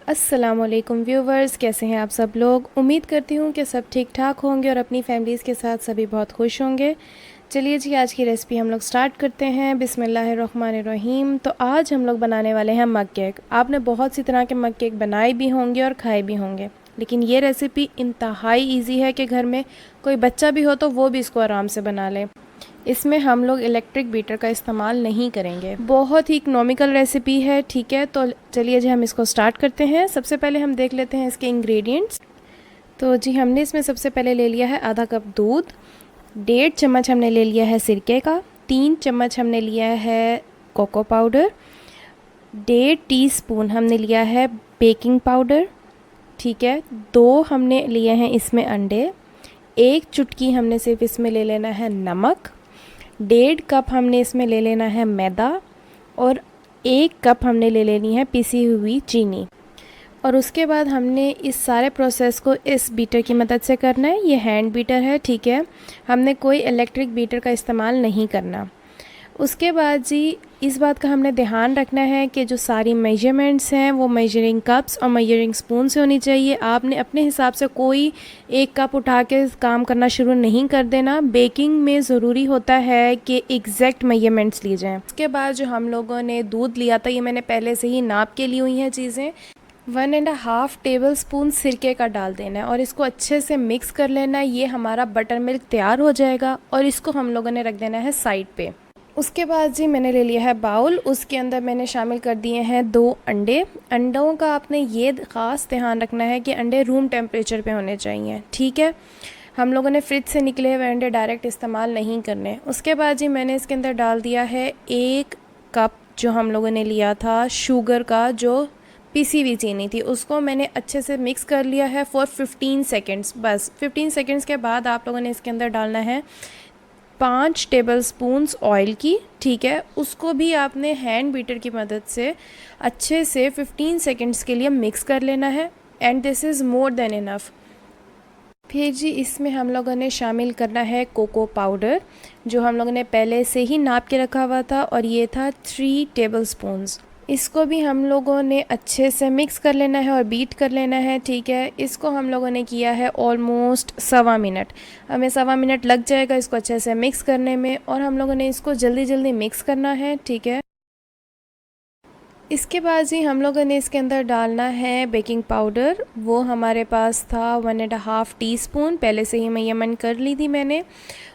अस्सलामुअलैकुम व्यूवर्स, कैसे हैं आप सब लोग। उम्मीद करती हूँ कि सब ठीक ठाक होंगे और अपनी फैमिलीज़ के साथ सभी बहुत खुश होंगे। चलिए जी, आज की रेसिपी हम लोग स्टार्ट करते हैं। बिस्मिल्लाहिर्रहमानिर्रहीम। तो आज हम लोग बनाने वाले हैं मग केक। आपने बहुत सी तरह के मग केक बनाए भी होंगे और खाए भी होंगे, लेकिन ये रेसिपी इंतहाई ईजी है कि घर में कोई बच्चा भी हो तो वो भी इसको आराम से बना ले। इसमें हम लोग इलेक्ट्रिक बीटर का इस्तेमाल नहीं करेंगे। बहुत ही इकोनॉमिकल रेसिपी है, ठीक है। तो चलिए जी, हम इसको स्टार्ट करते हैं। सबसे पहले हम देख लेते हैं इसके इंग्रेडिएंट्स। तो जी, हमने इसमें सबसे पहले ले लिया है आधा कप दूध, 1.5 चम्मच हमने ले लिया है सिरके का, 3 चम्मच हमने लिया है कोको पाउडर, 1.5 टीस्पून हमने लिया है बेकिंग पाउडर, ठीक है। 2 हमने लिए हैं इसमें अंडे, 1 चुटकी हमने सिर्फ इसमें ले लेना है नमक, 1.5 कप हमने इसमें ले लेना है मैदा और 1 कप हमने ले लेनी है पिसी हुई चीनी। और उसके बाद हमने इस सारे प्रोसेस को इस बीटर की मदद से करना है। ये हैंड बीटर है, ठीक है। हमने कोई इलेक्ट्रिक बीटर का इस्तेमाल नहीं करना। उसके बाद जी, इस बात का हमने ध्यान रखना है कि जो सारी मेजरमेंट्स हैं वो मेजरिंग कप्स और मेजरिंग स्पून से होनी चाहिए। आपने अपने हिसाब से कोई एक कप उठा के काम करना शुरू नहीं कर देना। बेकिंग में ज़रूरी होता है कि एग्जैक्ट मेजरमेंट्स ली जाएँ। उसके बाद जो हम लोगों ने दूध लिया था, ये मैंने पहले से ही नाप के ली हुई हैं चीज़ें। 1.5 टेबल स्पून सिरके का डाल देना है और इसको अच्छे से मिक्स कर लेना है। ये हमारा बटर मिल्क तैयार हो जाएगा और इसको हम लोगों ने रख देना है साइड पे। उसके बाद जी, मैंने ले लिया है बाउल। उसके अंदर मैंने शामिल कर दिए हैं 2 अंडे। अंडों का आपने ये ख़ास ध्यान रखना है कि अंडे रूम टेम्परेचर पे होने चाहिए, ठीक है। हम लोगों ने फ्रिज से निकले हुए अंडे डायरेक्ट इस्तेमाल नहीं करने। उसके बाद जी, मैंने इसके अंदर डाल दिया है 1 कप जो हम लोगों ने लिया था शुगर का, जो पिसी हुई चीनी थी, उसको मैंने अच्छे से मिक्स कर लिया है फॉर 15 सेकेंड्स। बस 15 सेकेंड्स के बाद आप लोगों ने इसके अंदर डालना है 5 टेबल स्पून्स ऑयल की, ठीक है। उसको भी आपने हैंड बीटर की मदद से अच्छे से 15 सेकेंड्स के लिए मिक्स कर लेना है and this is more than enough. फिर जी, इसमें हम लोगों ने शामिल करना है कोको पाउडर, जो हम लोगों ने पहले से ही नाप के रखा हुआ था, और ये था 3 टेबल स्पून्स। इसको भी हम लोगों ने अच्छे से मिक्स कर लेना है और बीट कर लेना है, ठीक है। इसको हम लोगों ने किया है ऑलमोस्ट 1.25 मिनट। हमें 1.25 मिनट लग जाएगा इसको अच्छे से मिक्स करने में, और हम लोगों ने इसको जल्दी जल्दी मिक्स करना है, ठीक है। इसके बाद जी, हम लोगों ने इसके अंदर डालना है बेकिंग पाउडर। वो हमारे पास था 1.5 टीस्पून, पहले से ही मेजरमेंट कर ली थी मैंने।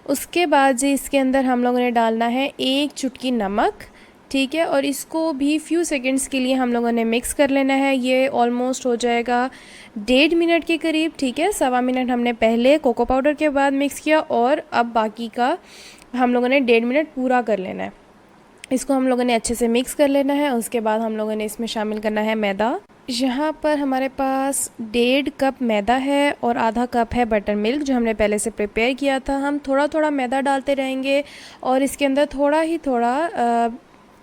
उसके बाद जी, इसके अंदर हम लोगों ने डालना है 1 चुटकी नमक, ठीक है। और इसको भी फ्यू सेकंड्स के लिए हम लोगों ने मिक्स कर लेना है। ये ऑलमोस्ट हो जाएगा 1.5 मिनट के करीब, ठीक है। 1.25 मिनट हमने पहले कोको पाउडर के बाद मिक्स किया और अब बाकी का हम लोगों ने 1.5 मिनट पूरा कर लेना है। इसको हम लोगों ने अच्छे से मिक्स कर लेना है। उसके बाद हम लोगों ने इसमें शामिल करना है मैदा। यहाँ पर हमारे पास 1.5 कप मैदा है और आधा कप है बटर मिल्क, जो हमने पहले से प्रिपेयर किया था। हम थोड़ा थोड़ा मैदा डालते रहेंगे और इसके अंदर थोड़ा ही थोड़ा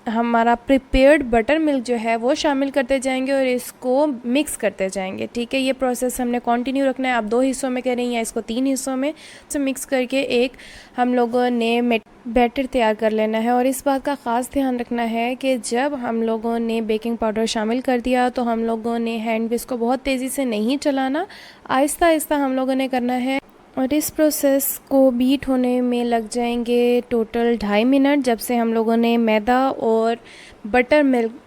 हमारा प्रिपेयर्ड बटर मिल्क जो है वो शामिल करते जाएंगे और इसको मिक्स करते जाएंगे, ठीक है। ये प्रोसेस हमने कंटिन्यू रखना है। आप 2 हिस्सों में करें या इसको 3 हिस्सों में से मिक्स करके एक हम लोगों ने बैटर तैयार कर लेना है। और इस बात का ख़ास ध्यान रखना है कि जब हम लोगों ने बेकिंग पाउडर शामिल कर दिया तो हम लोगों ने हैंड विस्क को बहुत तेज़ी से नहीं चलाना, आहिस्ता आहिस्ता हम लोगों ने करना है। और इस प्रोसेस को बीट होने में लग जाएंगे टोटल 2.5 मिनट, जब से हम लोगों ने मैदा और बटर मिल्क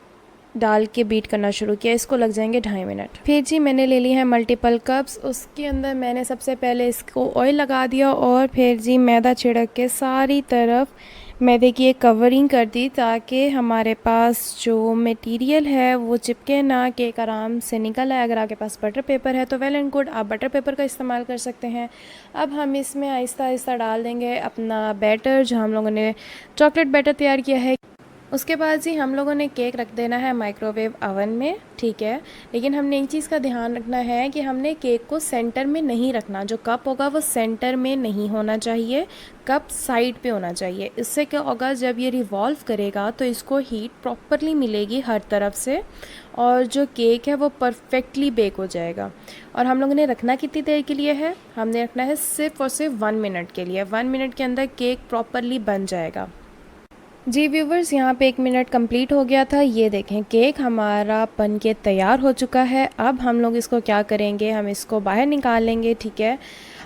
डाल के बीट करना शुरू किया। इसको लग जाएंगे 2.5 मिनट। फिर जी, मैंने ले ली है मल्टीपल कप्स। उसके अंदर मैंने सबसे पहले इसको ऑयल लगा दिया और फिर जी मैदा छिड़क के सारी तरफ मैदे की एक कवरिंग कर दी, ताकि हमारे पास जो मटेरियल है वो चिपके ना, केक आराम से निकल आए। अगर आपके पास बटर पेपर है तो वेल एंड गुड, आप बटर पेपर का इस्तेमाल कर सकते हैं। अब हम इसमें आहिस्ता आहिस्ता डाल देंगे अपना बैटर, जो हम लोगों ने चॉकलेट बैटर तैयार किया है। उसके बाद जी, हम लोगों ने केक रख देना है माइक्रोवेव ओवन में, ठीक है। लेकिन हमने एक चीज़ का ध्यान रखना है कि हमने केक को सेंटर में नहीं रखना। जो कप होगा वो सेंटर में नहीं होना चाहिए, कप साइड पे होना चाहिए। इससे क्या होगा, जब ये रिवॉल्व करेगा तो इसको हीट प्रॉपरली मिलेगी हर तरफ से और जो केक है वो परफेक्टली बेक हो जाएगा। और हम लोगों ने रखना कितनी देर के लिए है, हमने रखना है सिर्फ और सिर्फ 1 मिनट के लिए। 1 मिनट के अंदर केक प्रॉपरली बन जाएगा। जी व्यूवर्स, यहाँ पे 1 मिनट कंप्लीट हो गया था। ये देखें केक हमारा बन के तैयार हो चुका है। अब हम लोग इसको क्या करेंगे, हम इसको बाहर निकाल लेंगे, ठीक है,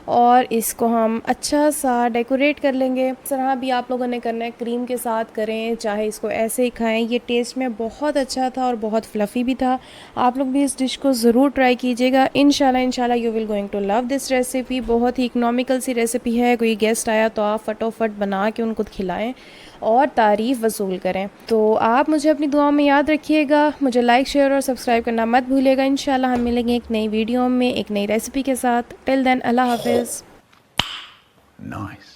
और इसको हम अच्छा सा डेकोरेट कर लेंगे। इस तरह भी आप लोगों ने करना है, क्रीम के साथ करें, चाहे इसको ऐसे ही खाएं। ये टेस्ट में बहुत अच्छा था और बहुत फ्लफ़ी भी था। आप लोग भी इस डिश को ज़रूर ट्राई कीजिएगा। इंशाल्लाह you will going to love this recipe. बहुत ही इकनॉमिकल सी रेसिपी है। कोई गेस्ट आया तो आप फटोफट बना के उनको खिलाएं और तारीफ़ वसूल करें। तो आप मुझे अपनी दुआओं में याद रखिएगा। मुझे लाइक, शेयर और सब्सक्राइब करना मत भूलिएगा। इंशाल्लाह हम मिलेंगे एक नई वीडियो में एक नई रेसिपी के साथ। टिल देन, अल्लाह हाफिज़। Nice.